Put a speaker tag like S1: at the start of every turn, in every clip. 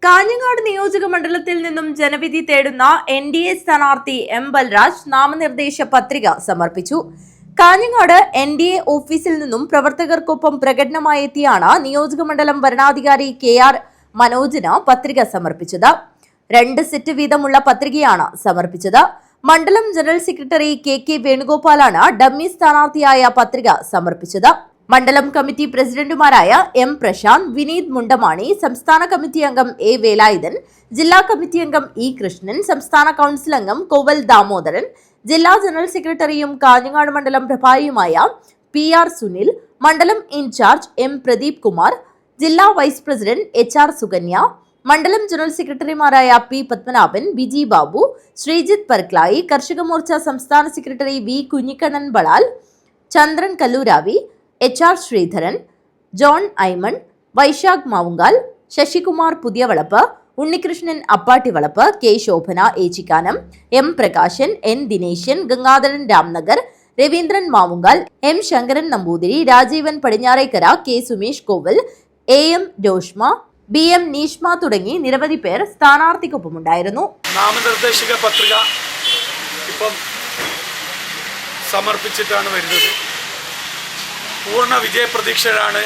S1: കാഞ്ഞങ്ങാട് നിയോജക മണ്ഡലത്തിൽ നിന്നും ജനവിധി തേടുന്ന NDA സ്ഥാനാർത്ഥി M ബൽരാജ് നാമനിർദ്ദേശ പത്രിക സമർപ്പിച്ചു. കാഞ്ഞങ്ങാട് NDA ഓഫീസിൽ നിന്നും പ്രവർത്തകർക്കൊപ്പം പ്രകടനമായി എത്തിയാണ് നിയോജക മണ്ഡലം വരണാധികാരി KR മനോജിന് പത്രിക സമർപ്പിച്ചത്. 2 സെറ്റ് വീതമുള്ള പത്രികയാണ് സമർപ്പിച്ചത്. മണ്ഡലം ജനറൽ സെക്രട്ടറി KK വേണുഗോപാലാണ് ഡമ്മി സ്ഥാനാർത്ഥിയായ പത്രിക സമർപ്പിച്ചത്. മണ്ഡലം കമ്മിറ്റി പ്രസിഡന്റുമാരായ M പ്രശാന്ത്, വിനീത് മുണ്ടമാണി, സംസ്ഥാന കമ്മിറ്റി അംഗം A വേലായുധൻ, ജില്ലാ കമ്മിറ്റി അംഗം E കൃഷ്ണൻ, സംസ്ഥാന കൗൺസിൽ അംഗം കോവൽ ദാമോദരൻ, ജില്ലാ ജനറൽ സെക്രട്ടറിയും കാഞ്ഞങ്ങാട് മണ്ഡലം പ്രഭാരിയുമായ PR സുനിൽ, മണ്ഡലം ഇൻചാർജ് M പ്രദീപ് കുമാർ, ജില്ലാ വൈസ് പ്രസിഡന്റ് HR സുകന്യ, മണ്ഡലം ജനറൽ സെക്രട്ടറിമാരായ P പത്മനാഭൻ, ബിജി ബാബു, ശ്രീജിത്ത് പർക്ലായി, കർഷക മോർച്ച സംസ്ഥാന secretary V Kunhikannan Balal, Chandran Kalluravi, HR Sreedharan, John Aimon, Vaisakh Mavungal, Sasikumar Puthiyavalappu, Unnikrishnan Appattivalappu, K Shobhana Echikkanam, M Prakashan, N Dineshan, Gangadharan Ramnagar, Raveendran Mavungal, M Sankaran Namboothiri, Rajeevan Padinjarekkara, K Sumesh Koval, AM Roshma, BM Neeshma തുടങ്ങി നിരവധി പേർ സ്ഥാനാർത്ഥിക്കൊപ്പമുണ്ടായിരുന്നു.
S2: നാമനിർദ്ദേശക പത്രിക ഇപ്പം സമർപ്പിച്ചിട്ടാണ് വരുന്നത്. പൂർണ്ണ വിജയപ്രതീക്ഷയിലാണ്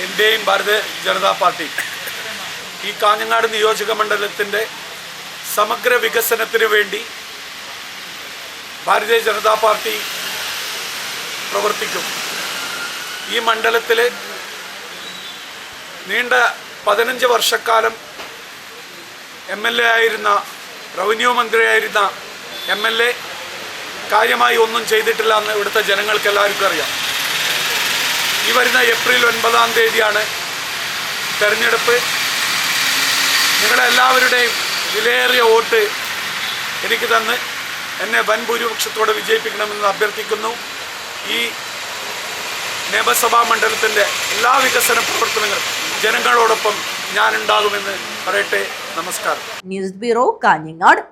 S2: എൻ്റെയും ഭാരതീയ ജനതാ പാർട്ടി. ഈ കാഞ്ഞങ്ങാട് നിയോജക മണ്ഡലത്തിൻ്റെ സമഗ്ര വികസനത്തിന് വേണ്ടി ഭാരതീയ ജനതാ പാർട്ടി പ്രവർത്തിക്കും. ഈ മണ്ഡലത്തിൽ നീണ്ട 15 വർഷക്കാലം MLA ആയിരുന്ന, റവന്യൂ മന്ത്രിയായിരുന്ന MLA കാര്യമായി ഒന്നും ചെയ്തിട്ടില്ല എന്ന് ഇവിടുത്തെ ജനങ്ങൾക്ക് എല്ലാവർക്കും അറിയാം. ഈ വരുന്ന ഏപ്രിൽ 9-ാം തീയതിയാണ് തെരഞ്ഞെടുപ്പ്. നിങ്ങളെല്ലാവരുടെയും വിലയേറിയ വോട്ട് എനിക്ക് തന്ന് എന്നെ വൻ ഭൂരിപക്ഷത്തോടെ വിജയിപ്പിക്കണമെന്ന് അഭ്യർത്ഥിക്കുന്നു. ഈ നിയമസഭാ മണ്ഡലത്തിൻ്റെ എല്ലാ വികസന പ്രവർത്തനങ്ങളും ജനങ്ങളോടൊപ്പം ഞാനുണ്ടാകുമെന്ന് പറയട്ടെ. നമസ്കാരം.
S1: News bureau, Kanhangad.